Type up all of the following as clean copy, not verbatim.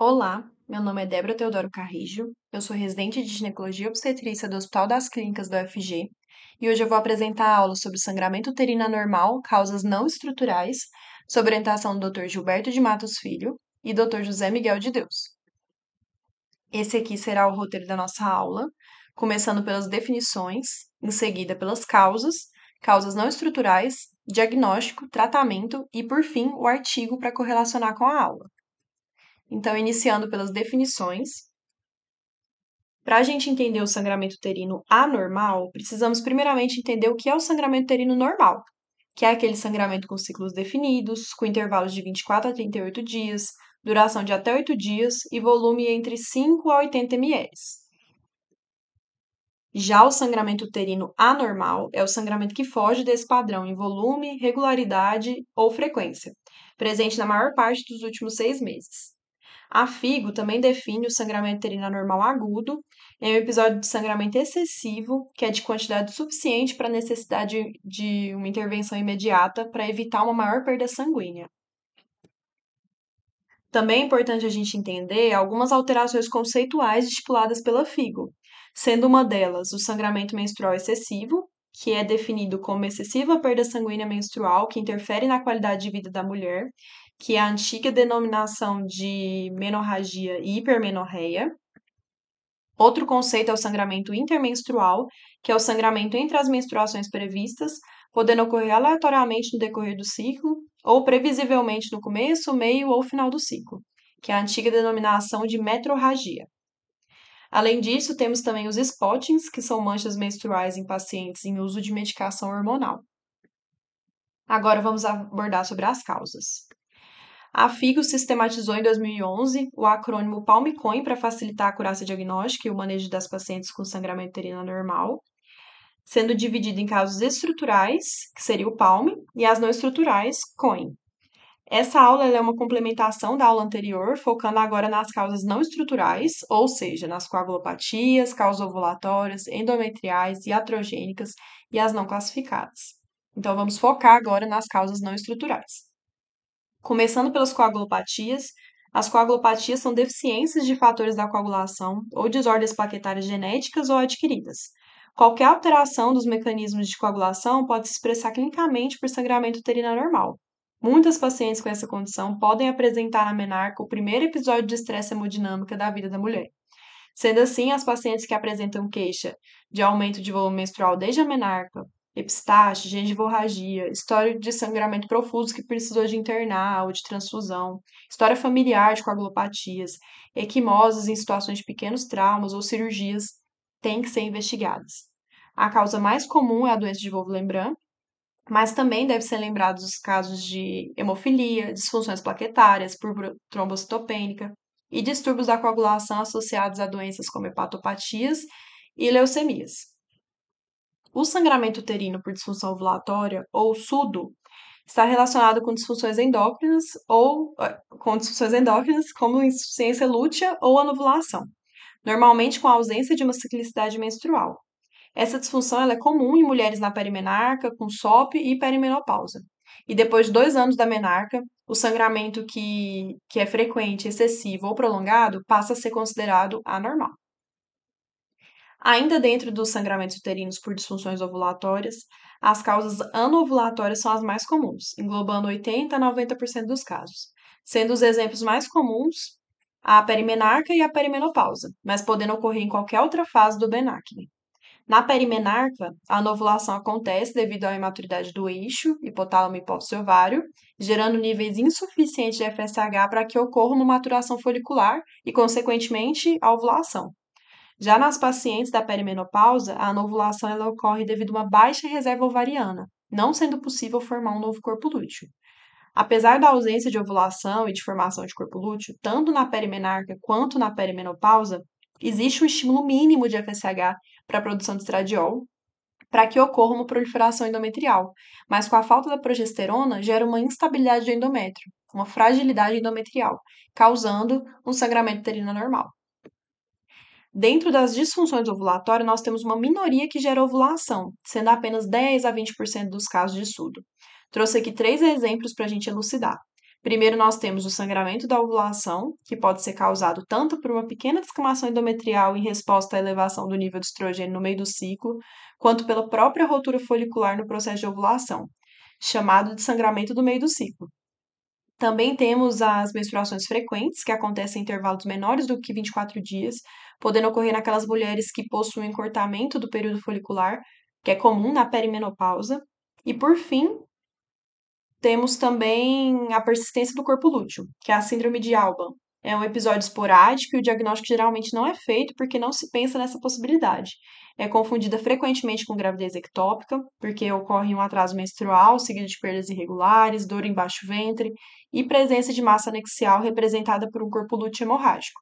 Olá, meu nome é Débora Teodoro Carrijo, eu sou residente de ginecologia e obstetrícia do Hospital das Clínicas da UFG e hoje eu vou apresentar a aula sobre sangramento uterino anormal, causas não estruturais, sob orientação do Dr. Gilberto de Matos Filho e Dr. José Miguel de Deus. Esse aqui será o roteiro da nossa aula, começando pelas definições, em seguida pelas causas, causas não estruturais, diagnóstico, tratamento e, por fim, o artigo para correlacionar com a aula. Então, iniciando pelas definições, para a gente entender o sangramento uterino anormal, precisamos primeiramente entender o que é o sangramento uterino normal, que é aquele sangramento com ciclos definidos, com intervalos de 24 a 38 dias, duração de até 8 dias e volume entre 5 a 80 ml. Já o sangramento uterino anormal é o sangramento que foge desse padrão em volume, regularidade ou frequência, presente na maior parte dos últimos 6 meses. A FIGO também define o sangramento uterino anormal agudo em um episódio de sangramento excessivo, que é de quantidade suficiente para a necessidade de uma intervenção imediata para evitar uma maior perda sanguínea. Também é importante a gente entender algumas alterações conceituais estipuladas pela FIGO, sendo uma delas o sangramento menstrual excessivo, que é definido como excessiva perda sanguínea menstrual que interfere na qualidade de vida da mulher, que é a antiga denominação de menorragia e hipermenorreia. Outro conceito é o sangramento intermenstrual, que é o sangramento entre as menstruações previstas, podendo ocorrer aleatoriamente no decorrer do ciclo ou previsivelmente no começo, meio ou final do ciclo, que é a antiga denominação de metrorragia. Além disso, temos também os spottings, que são manchas menstruais em pacientes em uso de medicação hormonal. Agora vamos abordar sobre as causas. A FIGO sistematizou em 2011 o acrônimo PALM-COIN para facilitar a acurácia diagnóstica e o manejo das pacientes com sangramento uterino anormal, sendo dividido em casos estruturais, que seria o PALM, e as não estruturais, COIN. Essa aula é uma complementação da aula anterior, focando agora nas causas não estruturais, ou seja, nas coagulopatias, causas ovulatórias, endometriais, iatrogênicas e as não classificadas. Então, vamos focar agora nas causas não estruturais. Começando pelas coagulopatias, as coagulopatias são deficiências de fatores da coagulação ou desordens plaquetárias genéticas ou adquiridas. Qualquer alteração dos mecanismos de coagulação pode se expressar clinicamente por sangramento uterino anormal. Muitas pacientes com essa condição podem apresentar na menarca o primeiro episódio de estresse hemodinâmica da vida da mulher. Sendo assim, as pacientes que apresentam queixa de aumento de volume menstrual desde a menarca, epistaxe, gengivorragia, história de sangramento profuso que precisou de internar ou de transfusão, história familiar de coagulopatias, equimoses em situações de pequenos traumas ou cirurgias têm que ser investigadas. A causa mais comum é a doença de Wolff-Lembrandt, mas também deve ser lembrados os casos de hemofilia, disfunções plaquetárias por trombocitopênica e distúrbios da coagulação associados a doenças como hepatopatias e leucemias. O sangramento uterino por disfunção ovulatória, ou SUDO, está relacionado com disfunções endócrinas como insuficiência lútea ou anovulação, normalmente com a ausência de uma ciclicidade menstrual. Essa disfunção ela é comum em mulheres na perimenarca, com SOP e perimenopausa. E depois de 2 anos da menarca, o sangramento que é frequente, excessivo ou prolongado passa a ser considerado anormal. Ainda dentro dos sangramentos uterinos por disfunções ovulatórias, as causas anovulatórias são as mais comuns, englobando 80 a 90% dos casos, sendo os exemplos mais comuns a perimenarca e a perimenopausa, mas podendo ocorrer em qualquer outra fase do benacne. Na perimenarca, a anovulação acontece devido à imaturidade do eixo, hipotálamo e hipófise ovário, gerando níveis insuficientes de FSH para que ocorra uma maturação folicular e, consequentemente, a ovulação. Já nas pacientes da perimenopausa, a anovulação ela ocorre devido a uma baixa reserva ovariana, não sendo possível formar um novo corpo lúteo. Apesar da ausência de ovulação e de formação de corpo lúteo, tanto na perimenarca quanto na perimenopausa, existe um estímulo mínimo de FSH para a produção de estradiol, para que ocorra uma proliferação endometrial, mas com a falta da progesterona gera uma instabilidade do endométrio, uma fragilidade endometrial, causando um sangramento uterino anormal. Dentro das disfunções ovulatórias, nós temos uma minoria que gera ovulação, sendo apenas 10 a 20% dos casos de SUDO. Trouxe aqui 3 exemplos para a gente elucidar. Primeiro, nós temos o sangramento da ovulação, que pode ser causado tanto por uma pequena descamação endometrial em resposta à elevação do nível de estrogênio no meio do ciclo, quanto pela própria rotura folicular no processo de ovulação, chamado de sangramento do meio do ciclo. Também temos as menstruações frequentes, que acontecem em intervalos menores do que 24 dias, podendo ocorrer naquelas mulheres que possuem encurtamento do período folicular, que é comum na perimenopausa. E por fim, temos também a persistência do corpo lúteo, que é a síndrome de Alban. É um episódio esporádico e o diagnóstico geralmente não é feito porque não se pensa nessa possibilidade. É confundida frequentemente com gravidez ectópica, porque ocorre um atraso menstrual seguido de perdas irregulares, dor em baixo ventre e presença de massa anexial representada por um corpo lúteo hemorrágico.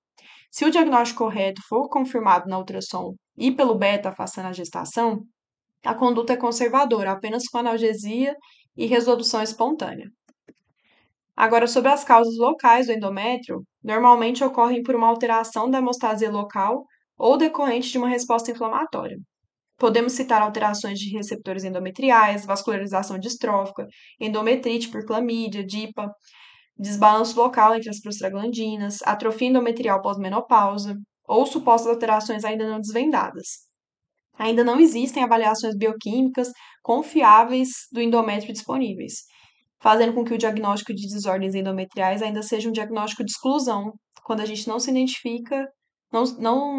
Se o diagnóstico correto for confirmado na ultrassom e pelo beta afastando a gestação, a conduta é conservadora, apenas com analgesia e resolução espontânea. Agora, sobre as causas locais do endométrio, normalmente ocorrem por uma alteração da hemostasia local ou decorrente de uma resposta inflamatória. Podemos citar alterações de receptores endometriais, vascularização distrófica, endometrite por clamídia, DIPA, desbalanço local entre as prostaglandinas, atrofia endometrial pós-menopausa ou supostas alterações ainda não desvendadas. Ainda não existem avaliações bioquímicas confiáveis do endométrio disponíveis, fazendo com que o diagnóstico de desordens endometriais ainda seja um diagnóstico de exclusão, quando a gente não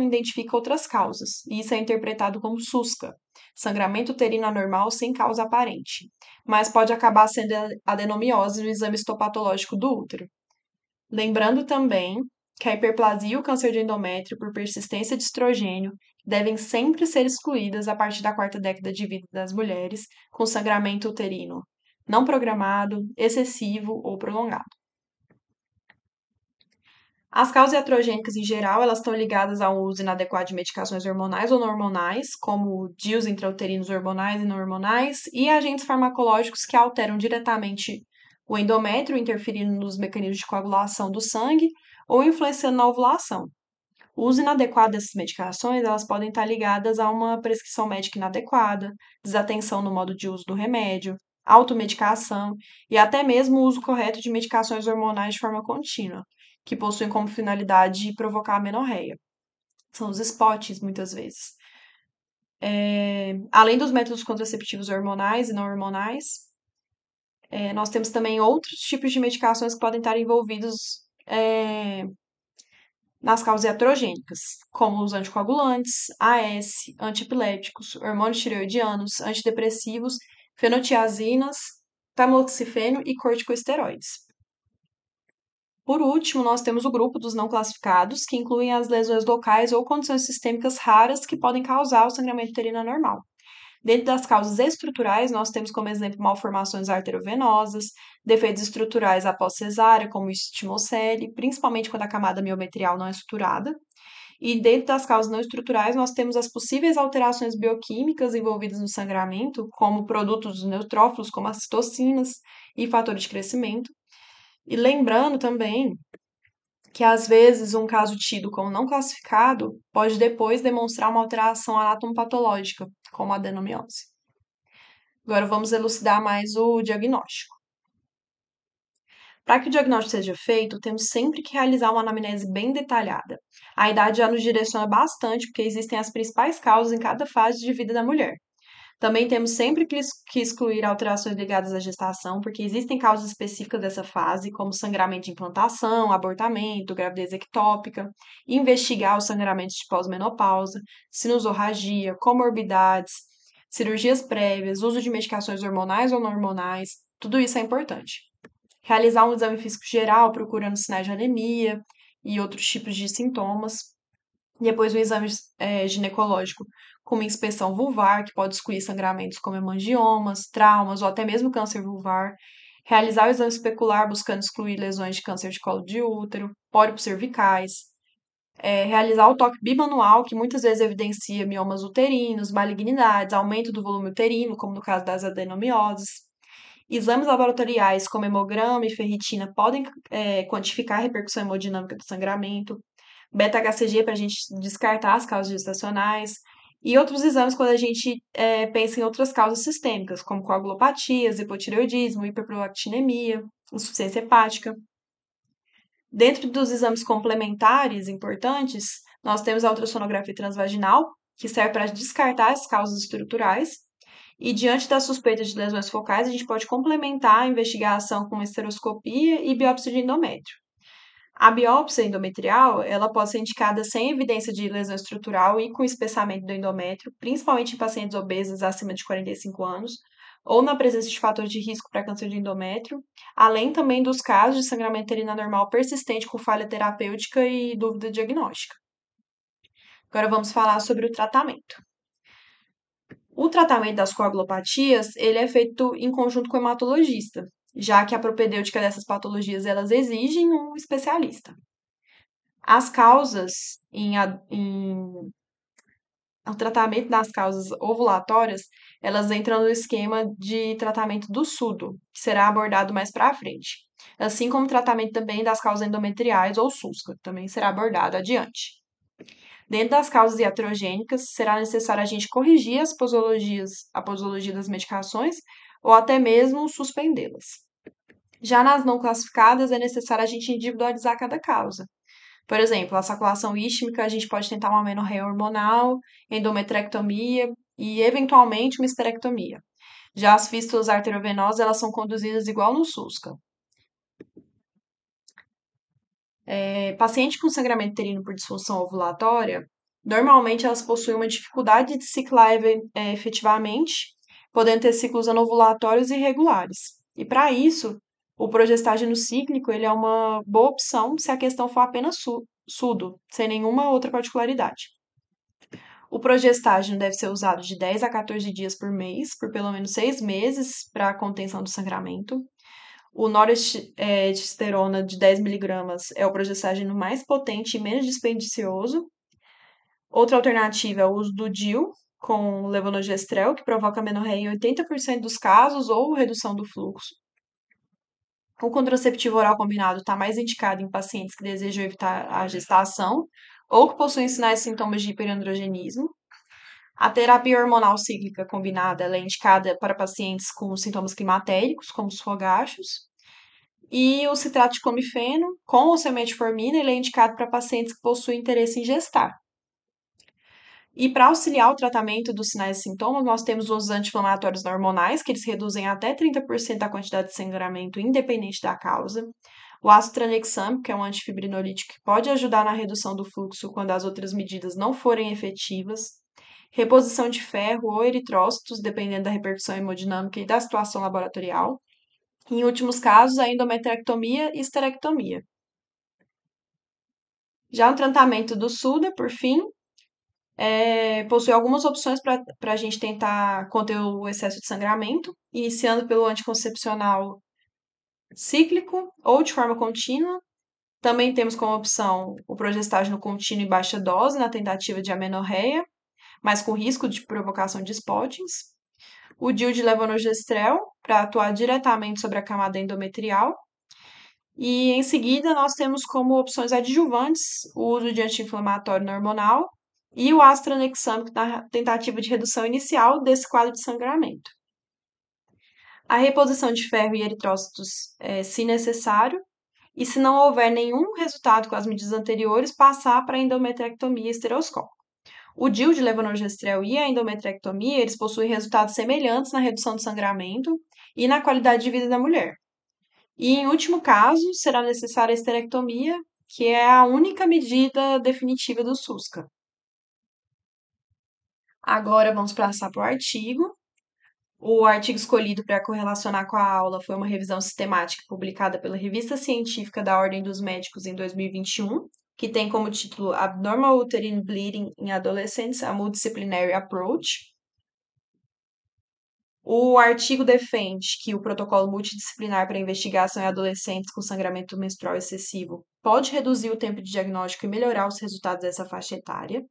identifica outras causas. E isso é interpretado como SUSCA, sangramento uterino anormal sem causa aparente, mas pode acabar sendo adenomiose no exame histopatológico do útero. Lembrando também que a hiperplasia e o câncer de endométrio por persistência de estrogênio devem sempre ser excluídas a partir da quarta década de vida das mulheres com sangramento uterino não programado, excessivo ou prolongado. As causas iatrogênicas, em geral, elas estão ligadas ao uso inadequado de medicações hormonais ou não hormonais, como DIUs intrauterinos hormonais e não hormonais, e agentes farmacológicos que alteram diretamente o endométrio, interferindo nos mecanismos de coagulação do sangue ou influenciando na ovulação. O uso inadequado dessas medicações, elas podem estar ligadas a uma prescrição médica inadequada, desatenção no modo de uso do remédio, automedicação e até mesmo o uso correto de medicações hormonais de forma contínua, que possuem como finalidade provocar a menorreia. São os spots, muitas vezes. Além dos métodos contraceptivos hormonais e não hormonais, nós temos também outros tipos de medicações que podem estar envolvidos nas causas iatrogênicas, como os anticoagulantes, AS, antiepiléticos, hormônios tireoidianos, antidepressivos, fenotiazinas, tamoxifeno e corticosteroides. Por último, nós temos o grupo dos não classificados, que incluem as lesões locais ou condições sistêmicas raras que podem causar o sangramento uterino anormal. Dentro das causas estruturais, nós temos como exemplo malformações arteriovenosas, defeitos estruturais após cesárea, como estimocele, principalmente quando a camada miometrial não é estruturada. E dentro das causas não estruturais, nós temos as possíveis alterações bioquímicas envolvidas no sangramento, como produtos dos neutrófilos, como as citocinas e fatores de crescimento. E lembrando também que às vezes um caso tido como não classificado pode depois demonstrar uma alteração anatomopatológica, como a adenomiose. Agora vamos elucidar mais o diagnóstico. Para que o diagnóstico seja feito, temos sempre que realizar uma anamnese bem detalhada. A idade já nos direciona bastante, porque existem as principais causas em cada fase de vida da mulher. Também temos sempre que excluir alterações ligadas à gestação, porque existem causas específicas dessa fase, como sangramento de implantação, abortamento, gravidez ectópica, e investigar os sangramentos de pós-menopausa, sinusorragia, comorbidades, cirurgias prévias, uso de medicações hormonais ou não hormonais, tudo isso é importante. Realizar um exame físico geral, procurando sinais de anemia e outros tipos de sintomas. Depois, um exame ginecológico com uma inspeção vulvar, que pode excluir sangramentos como hemangiomas, traumas ou até mesmo câncer vulvar. Realizar o exame especular buscando excluir lesões de câncer de colo de útero, pólipos cervicais. Realizar o toque bimanual, que muitas vezes evidencia miomas uterinos, malignidades, aumento do volume uterino, como no caso das adenomioses. Exames laboratoriais como hemograma e ferritina podem quantificar a repercussão hemodinâmica do sangramento, beta-HCG para a gente descartar as causas gestacionais, e outros exames quando a gente pensa em outras causas sistêmicas, como coagulopatias, hipotireoidismo, hiperprolactinemia. insuficiência hepática. Dentro dos exames complementares importantes, nós temos a ultrassonografia transvaginal, que serve para descartar as causas estruturais. E diante da suspeita de lesões focais, a gente pode complementar a investigação com esteroscopia e biópsia de endométrio. A biópsia endometrial, ela pode ser indicada sem evidência de lesão estrutural e com espessamento do endométrio, principalmente em pacientes obesos acima de 45 anos, ou na presença de fatores de risco para câncer de endométrio, além também dos casos de sangramento uterino anormal persistente com falha terapêutica e dúvida diagnóstica. Agora vamos falar sobre o tratamento. O tratamento das coagulopatias, ele é feito em conjunto com o hematologista, já que a propedêutica dessas patologias, elas exigem um especialista. As causas o tratamento das causas ovulatórias, elas entram no esquema de tratamento do SUDO, que será abordado mais para frente. Assim como o tratamento também das causas endometriais ou SUSCA, também será abordado adiante. Dentro das causas iatrogênicas, será necessário a gente corrigir a posologia das medicações ou até mesmo suspendê-las. Já nas não classificadas, é necessário a gente individualizar cada causa. Por exemplo, a saculação isquímica, a gente pode tentar uma amenorreia hormonal, endometrectomia e, eventualmente, uma histerectomia. Já as fístulas arteriovenosas, elas são conduzidas igual no SUSCA. Paciente com sangramento uterino por disfunção ovulatória, normalmente elas possuem uma dificuldade de ciclar efetivamente, podendo ter ciclos anovulatórios irregulares. E para isso, o progestágeno cíclico ele é uma boa opção se a questão for apenas sudo, sem nenhuma outra particularidade. O progestágeno deve ser usado de 10 a 14 dias por mês, por pelo menos 6 meses, para a contenção do sangramento. O norestesterona de 10 miligramas é o progestágeno mais potente e menos dispendicioso. Outra alternativa é o uso do DIU com levonorgestrel, que provoca amenorreia em 80% dos casos ou redução do fluxo. O contraceptivo oral combinado está mais indicado em pacientes que desejam evitar a gestação ou que possuem sinais e sintomas de hiperandrogenismo. A terapia hormonal cíclica combinada ela é indicada para pacientes com sintomas climatéricos, como os fogachos. E o citrato de clomifeno, com ou sem metformina, ele é indicado para pacientes que possuem interesse em gestar. E para auxiliar o tratamento dos sinais e sintomas, nós temos os anti-inflamatórios hormonais, que eles reduzem até 30% a quantidade de sangramento, independente da causa. O ácido tranexâmico, que é um antifibrinolítico que pode ajudar na redução do fluxo quando as outras medidas não forem efetivas. Reposição de ferro ou eritrócitos, dependendo da repercussão hemodinâmica e da situação laboratorial. Em últimos casos, a endometrectomia e histerectomia. Já no tratamento do SUDA, por fim, possui algumas opções para a gente tentar conter o excesso de sangramento, iniciando pelo anticoncepcional cíclico ou de forma contínua. Também temos como opção o progestágeno contínuo em baixa dose na tentativa de amenorreia, mas com risco de provocação de spottings. O DIU de levonorgestrel, para atuar diretamente sobre a camada endometrial. E em seguida, nós temos como opções adjuvantes o uso de anti-inflamatório hormonal e o ácido tranexâmico na tentativa de redução inicial desse quadro de sangramento. A reposição de ferro e eritrócitos, se necessário, e se não houver nenhum resultado com as medidas anteriores, passar para a endometrectomia estereoscópica. O DIU de levonorgestrel e a endometrectomia, eles possuem resultados semelhantes na redução do sangramento e na qualidade de vida da mulher. E, em último caso, será necessária a esterectomia, que é a única medida definitiva do SUSCA. Agora vamos passar para o artigo. O artigo escolhido para correlacionar com a aula foi uma revisão sistemática publicada pela Revista Científica da Ordem dos Médicos em 2021, que tem como título Abnormal Uterine Bleeding in Adolescents, a Multidisciplinary Approach. O artigo defende que o protocolo multidisciplinar para investigação em adolescentes com sangramento menstrual excessivo pode reduzir o tempo de diagnóstico e melhorar os resultados dessa faixa etária.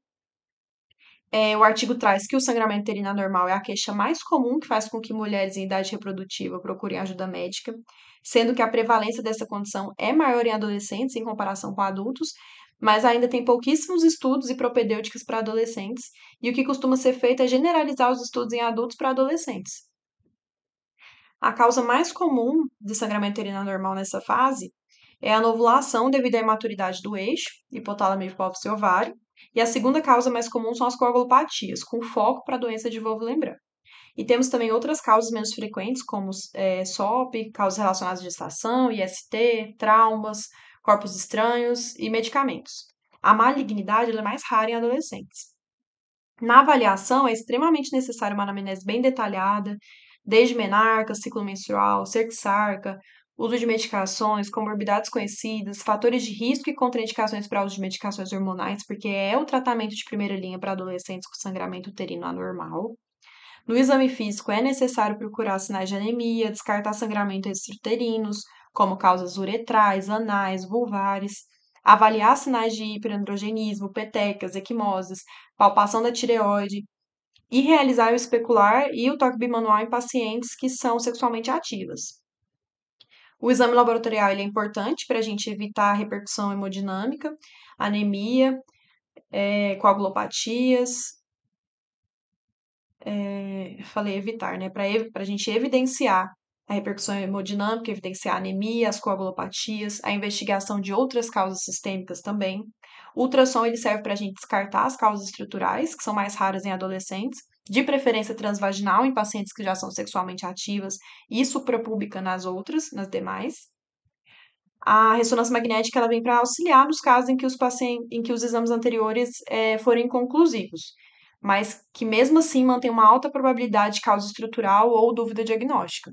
O artigo traz que o sangramento uterino anormal é a queixa mais comum que faz com que mulheres em idade reprodutiva procurem ajuda médica, sendo que a prevalência dessa condição é maior em adolescentes em comparação com adultos, mas ainda tem pouquíssimos estudos e propedêuticas para adolescentes, e o que costuma ser feito é generalizar os estudos em adultos para adolescentes. A causa mais comum de sangramento uterino anormal nessa fase é a anovulação devido à imaturidade do eixo, hipotálamo, hipófise e ovário. E a segunda causa mais comum são as coagulopatias, com foco para a doença de Wolff-Lembrun. E temos também outras causas menos frequentes, como SOP, causas relacionadas à gestação, IST, traumas, corpos estranhos e medicamentos. A malignidade ela é mais rara em adolescentes. Na avaliação, é extremamente necessária uma anamnese bem detalhada, desde menarca, ciclo menstrual, cerxarca, uso de medicações, comorbidades conhecidas, fatores de risco e contraindicações para uso de medicações hormonais, porque é o tratamento de primeira linha para adolescentes com sangramento uterino anormal. No exame físico, é necessário procurar sinais de anemia, descartar sangramento extrauterinos, como causas uretrais, anais, vulvares, avaliar sinais de hiperandrogenismo, petecas, equimoses, palpação da tireoide e realizar o especular e o toque bimanual em pacientes que são sexualmente ativas. O exame laboratorial ele é importante para a gente evitar a repercussão hemodinâmica, anemia, coagulopatias, falei evitar, né? Para a gente evidenciar a repercussão hemodinâmica, evidenciar a anemia, as coagulopatias, a investigação de outras causas sistêmicas também. O ultrassom ele serve para a gente descartar as causas estruturais, que são mais raras em adolescentes, de preferência transvaginal em pacientes que já são sexualmente ativas e suprapúbica nas outras, nas demais. A ressonância magnética ela vem para auxiliar nos casos em que em que os exames anteriores forem conclusivos, mas que mesmo assim mantém uma alta probabilidade de causa estrutural ou dúvida diagnóstica.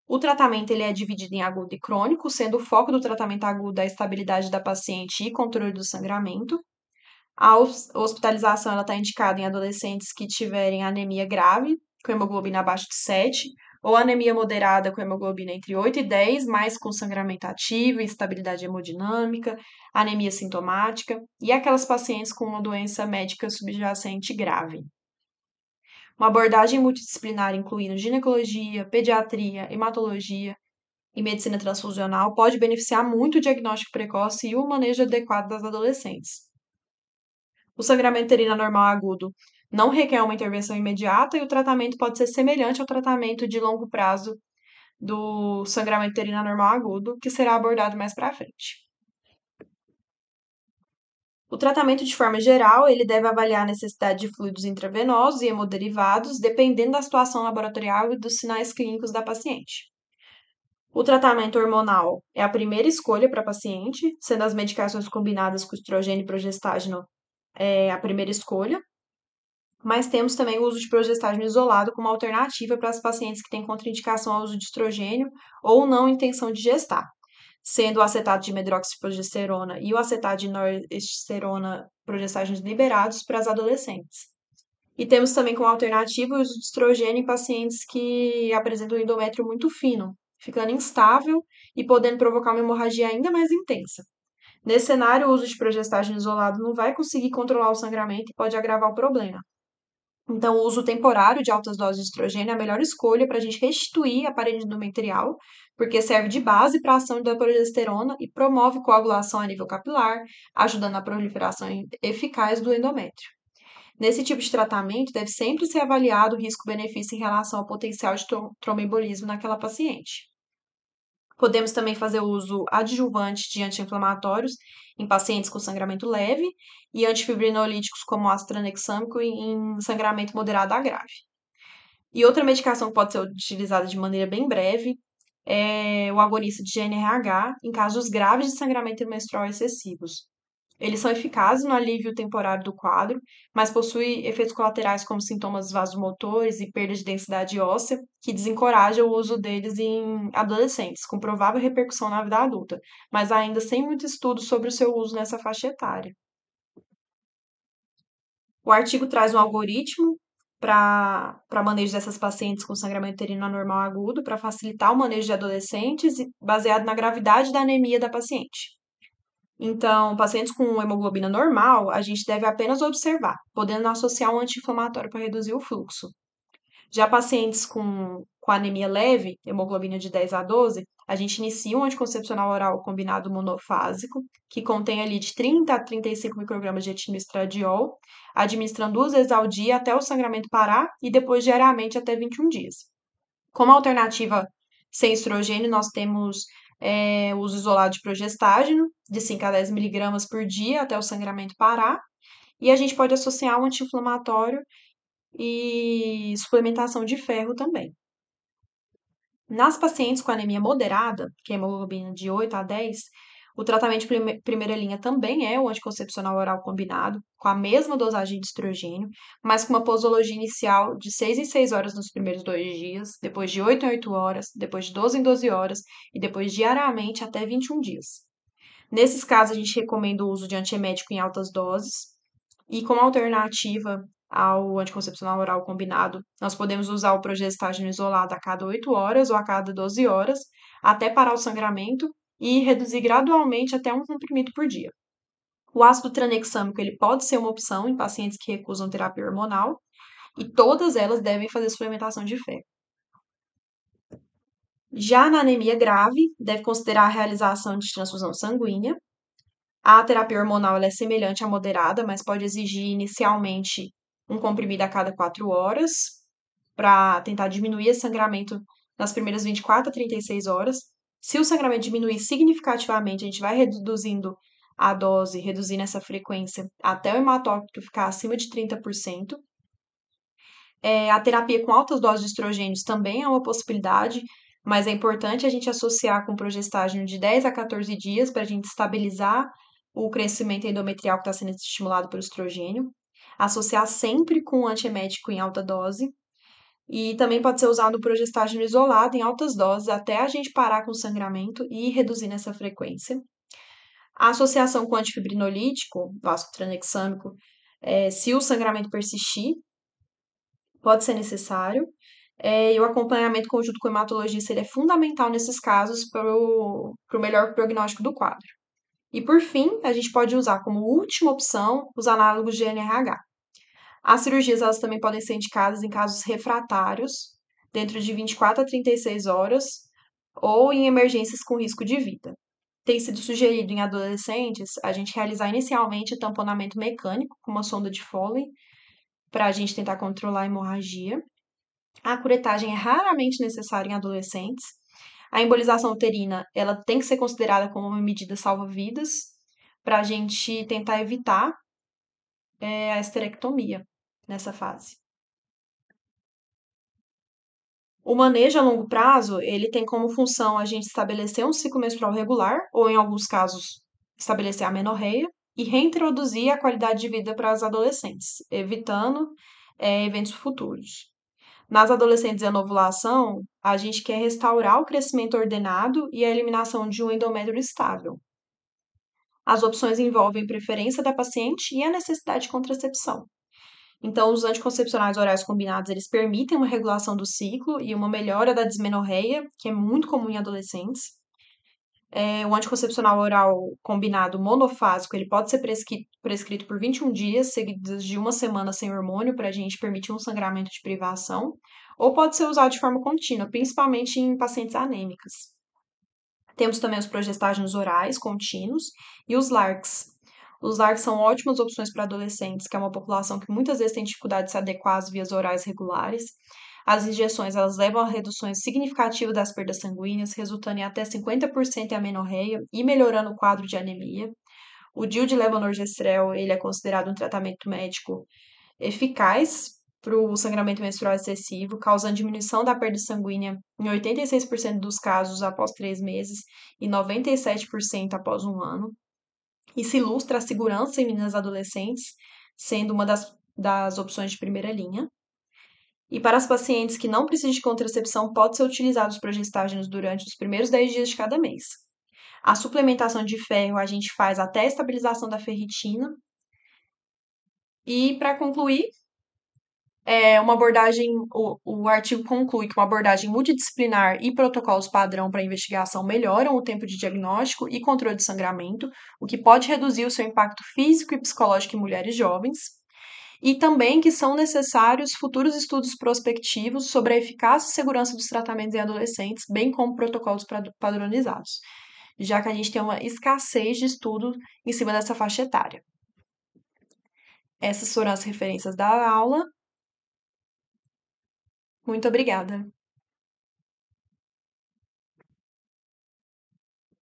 O tratamento ele é dividido em agudo e crônico, sendo o foco do tratamento agudo a estabilidade da paciente e controle do sangramento. A hospitalização ela está indicada em adolescentes que tiverem anemia grave, com hemoglobina abaixo de 7, ou anemia moderada com hemoglobina entre 8 e 10, mas com sangramento ativo e estabilidade hemodinâmica, anemia sintomática, e aquelas pacientes com uma doença médica subjacente grave. Uma abordagem multidisciplinar incluindo ginecologia, pediatria, hematologia e medicina transfusional pode beneficiar muito o diagnóstico precoce e o manejo adequado das adolescentes. O sangramento uterino anormal agudo não requer uma intervenção imediata e o tratamento pode ser semelhante ao tratamento de longo prazo do sangramento uterino anormal agudo, que será abordado mais para frente. O tratamento, de forma geral, ele deve avaliar a necessidade de fluidos intravenosos e hemoderivados, dependendo da situação laboratorial e dos sinais clínicos da paciente. O tratamento hormonal é a primeira escolha para a paciente, sendo as medicações combinadas com estrogênio e progestágeno a primeira escolha. Mas temos também o uso de progestágeno isolado como alternativa para as pacientes que têm contraindicação ao uso de estrogênio ou não intenção de gestar, sendo o acetato de medroxiprogesterona e o acetato de norestesterona progestágenos liberados para as adolescentes. E temos também como alternativa o uso de estrogênio em pacientes que apresentam um endométrio muito fino, ficando instável e podendo provocar uma hemorragia ainda mais intensa. Nesse cenário, o uso de progestágeno isolado não vai conseguir controlar o sangramento e pode agravar o problema. Então, o uso temporário de altas doses de estrogênio é a melhor escolha para a gente restituir a parede endometrial, porque serve de base para a ação da progesterona e promove coagulação a nível capilar, ajudando na proliferação eficaz do endométrio. Nesse tipo de tratamento, deve sempre ser avaliado o risco-benefício em relação ao potencial de tromboembolismo naquela paciente. Podemos também fazer uso adjuvante de anti-inflamatórios em pacientes com sangramento leve e antifibrinolíticos como ácido tranexâmico em sangramento moderado a grave. E outra medicação que pode ser utilizada de maneira bem breve é o agonista de GnRH em casos graves de sangramento menstrual excessivos. Eles são eficazes no alívio temporário do quadro, mas possuem efeitos colaterais como sintomas vasomotores e perda de densidade óssea, que desencorajam o uso deles em adolescentes, com provável repercussão na vida adulta, mas ainda sem muito estudo sobre o seu uso nessa faixa etária. O artigo traz um algoritmo para manejo dessas pacientes com sangramento uterino anormal agudo, para facilitar o manejo de adolescentes, baseado na gravidade da anemia da paciente. Então, pacientes com hemoglobina normal, a gente deve apenas observar, podendo associar um anti-inflamatório para reduzir o fluxo. Já pacientes com anemia leve, hemoglobina de 10 a 12, a gente inicia um anticoncepcional oral combinado monofásico, que contém ali de 30 a 35 microgramas de etinoestradiol, administrando 2 vezes ao dia até o sangramento parar e depois diariamente até 21 dias. Como alternativa sem estrogênio, nós temos o uso isolado de progestágeno, de 5 a 10 miligramas por dia até o sangramento parar, e a gente pode associar um anti-inflamatório e suplementação de ferro também. Nas pacientes com anemia moderada, que é hemoglobina de 8 a 10, o tratamento de primeira linha também é o anticoncepcional oral combinado, com a mesma dosagem de estrogênio, mas com uma posologia inicial de 6 em 6 horas nos primeiros 2 dias, depois de 8 em 8 horas, depois de 12 em 12 horas e depois diariamente até 21 dias. Nesses casos, a gente recomenda o uso de antiemético em altas doses, e como alternativa ao anticoncepcional oral combinado, nós podemos usar o progestágeno isolado a cada 8 horas ou a cada 12 horas, até parar o sangramento e reduzir gradualmente até um comprimido por dia. O ácido tranexâmico ele pode ser uma opção em pacientes que recusam terapia hormonal e todas elas devem fazer suplementação de ferro. Já na anemia grave, deve considerar a realização de transfusão sanguínea. A terapia hormonal ela é semelhante à moderada, mas pode exigir inicialmente um comprimido a cada 4 horas, para tentar diminuir esse sangramento nas primeiras 24 a 36 horas. Se o sangramento diminuir significativamente, a gente vai reduzindo a dose, reduzindo essa frequência até o hematócrito ficar acima de 30%. A terapia com altas doses de estrogênios também é uma possibilidade, mas é importante a gente associar com progestágeno de 10 a 14 dias para a gente estabilizar o crescimento endometrial que está sendo estimulado pelo estrogênio. Associar sempre com um antiemético em alta dose. E também pode ser usado o progestágeno isolado em altas doses até a gente parar com o sangramento e reduzir nessa frequência. A associação com antifibrinolítico, ácido tranexâmico, se o sangramento persistir, pode ser necessário. E o acompanhamento conjunto com o hematologista ele é fundamental nesses casos para o melhor prognóstico do quadro. E por fim, a gente pode usar como última opção os análogos de NRH. As cirurgias elas também podem ser indicadas em casos refratários, dentro de 24 a 36 horas, ou em emergências com risco de vida. Tem sido sugerido em adolescentes a gente realizar inicialmente tamponamento mecânico com uma sonda de Foley, para a gente tentar controlar a hemorragia. A curetagem é raramente necessária em adolescentes. A embolização uterina, ela tem que ser considerada como uma medida salva-vidas para a gente tentar evitar a esterectomia nessa fase. O manejo a longo prazo, ele tem como função a gente estabelecer um ciclo menstrual regular, ou em alguns casos, estabelecer a menorreia, e reintroduzir a qualidade de vida para as adolescentes, evitando eventos futuros. Nas adolescentes e a ovulação, a gente quer restaurar o crescimento ordenado e a eliminação de um endométrio estável. As opções envolvem preferência da paciente e a necessidade de contracepção. Então, os anticoncepcionais orais combinados, eles permitem uma regulação do ciclo e uma melhora da dismenorreia, que é muito comum em adolescentes. O anticoncepcional oral combinado monofásico, ele pode ser prescrito por 21 dias, seguidos de uma semana sem hormônio, para a gente permitir um sangramento de privação, ou pode ser usado de forma contínua, principalmente em pacientes anêmicas. Temos também os progestágenos orais contínuos e os LARCs. Os LARCs são ótimas opções para adolescentes, que é uma população que muitas vezes tem dificuldade de se adequar às vias orais regulares. As injeções elas levam a reduções significativas das perdas sanguíneas, resultando em até 50% em amenorreia e melhorando o quadro de anemia. O DIU de levonorgestrel ele é considerado um tratamento médico eficaz para o sangramento menstrual excessivo, causando diminuição da perda sanguínea em 86% dos casos após 3 meses e 97% após um ano. Isso ilustra a segurança em meninas adolescentes, sendo uma das opções de primeira linha. E para as pacientes que não precisam de contracepção, pode ser utilizado os progestágenos durante os primeiros 10 dias de cada mês. A suplementação de ferro a gente faz até a estabilização da ferritina. E para concluir, o artigo conclui que uma abordagem multidisciplinar e protocolos padrão para investigação melhoram o tempo de diagnóstico e controle de sangramento, o que pode reduzir o seu impacto físico e psicológico em mulheres jovens. e também que são necessários futuros estudos prospectivos sobre a eficácia e segurança dos tratamentos em adolescentes, bem como protocolos padronizados, já que a gente tem uma escassez de estudo em cima dessa faixa etária. Essas foram as referências da aula. Muito obrigada.